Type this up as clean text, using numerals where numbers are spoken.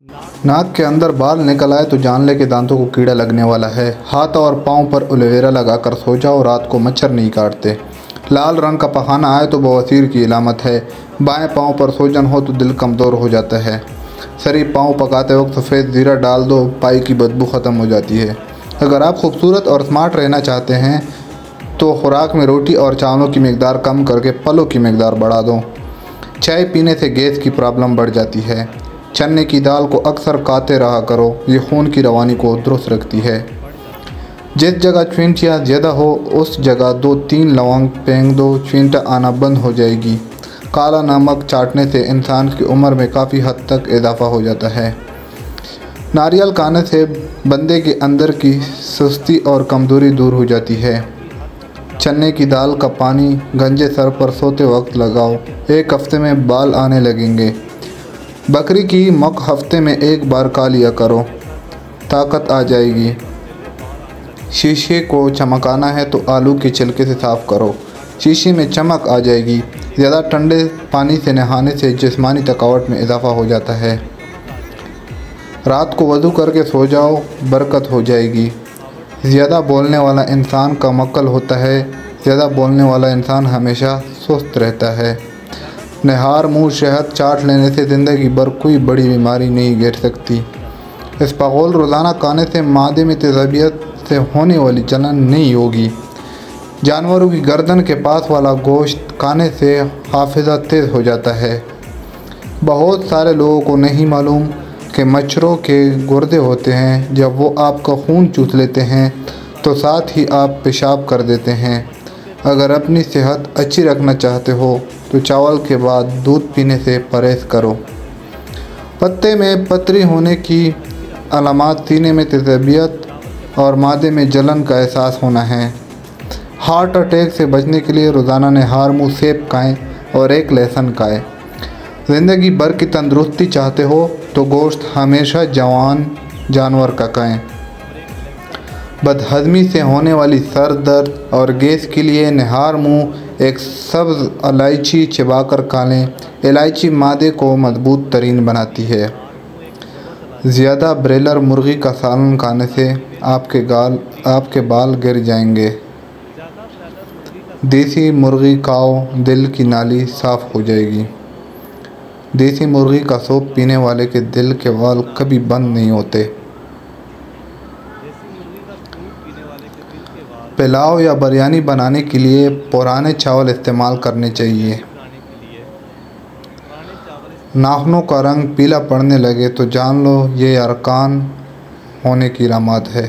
नाक के अंदर बाल निकल आए तो जान ले कि दांतों को कीड़ा लगने वाला है। हाथ और पाँव पर एलोवेरा लगाकर सो जाओ, रात को मच्छर नहीं काटते। लाल रंग का पखाना आए तो बवासीर की इलामत है। बाएं पाँव पर सूजन हो तो दिल कमज़ोर हो जाता है। शरीर पाँव पकाते वक्त सफ़ेद ज़ीरा डाल दो, पाई की बदबू ख़त्म हो जाती है। अगर आप खूबसूरत और स्मार्ट रहना चाहते हैं तो खुराक में रोटी और चावलों की मकदार कम करके फलों की मकदार बढ़ा दो। चाय पीने से गैस की प्रॉब्लम बढ़ जाती है। चने की दाल को अक्सर खाते रहा करो, ये खून की रवानी को दुरुस्त रखती है। जिस जगह चुइंटियाँ ज़्यादा हो उस जगह 2-3 लौंग फेंक दो, चुइंटा आना बंद हो जाएगी। काला नमक चाटने से इंसान की उम्र में काफ़ी हद तक इजाफा हो जाता है। नारियल खाने से बंदे के अंदर की सुस्ती और कमज़ोरी दूर हो जाती है। चने की दाल का पानी गंजे सर पर सोते वक्त लगाओ, 1 हफ्ते में बाल आने लगेंगे। बकरी की मक हफ्ते में 1 बार खा लिया करो, ताकत आ जाएगी। शीशे को चमकाना है तो आलू के छिलके से साफ़ करो, शीशे में चमक आ जाएगी। ज़्यादा ठंडे पानी से नहाने से जिस्मानी थकावट में इजाफा हो जाता है। रात को वज़ू करके सो जाओ, बरकत हो जाएगी। ज़्यादा बोलने वाला इंसान का मक्कल होता है, ज़्यादा बोलने वाला इंसान हमेशा सुस्त रहता है। निहार मुँह शहद चाट लेने से ज़िंदगी भर कोई बड़ी बीमारी नहीं घेर सकती। इसबगोल रोज़ाना खाने से मादे में तेज़ाबियत से होने वाली जलन नहीं होगी। जानवरों की गर्दन के पास वाला गोश्त खाने से हाफिज़ा तेज़ हो जाता है। बहुत सारे लोगों को नहीं मालूम कि मच्छरों के गुर्दे होते हैं, जब वो आपका खून चूस लेते हैं तो साथ ही आप पेशाब कर देते हैं। अगर अपनी सेहत अच्छी रखना चाहते हो तो चावल के बाद दूध पीने से परहेज़ करो। पत्ते में पथरी होने की अलामत सीने में तेज़ाबियत और मादे में जलन का एहसास होना है। हार्ट अटैक से बचने के लिए रोज़ाना निहार मुँह सेब खाएँ और 1 लहसुन खाएँ। ज़िंदगी भर की तंदुरुस्ती चाहते हो तो गोश्त हमेशा जवान जानवर का खाएँ। बदहज़मी से होने वाली सर दर्द और गैस के लिए निहार मुँह 1 सब्ज़ इलायची चबाकर खा लें। इलायची मादे को मजबूत तरीन बनाती है। ज़्यादा ब्रॉयलर मुर्गी का सालन खाने से आपके बाल गिर जाएंगे। देसी मुर्गी खाओ, दिल की नाली साफ़ हो जाएगी। देसी मुर्गी का सूप पीने वाले के दिल के वाल कभी बंद नहीं होते। पुलाव या बिरयानी बनाने के लिए पुराने चावल इस्तेमाल करने चाहिए। नाखूनों का रंग पीला पड़ने लगे तो जान लो ये अरकान होने की अलामत है।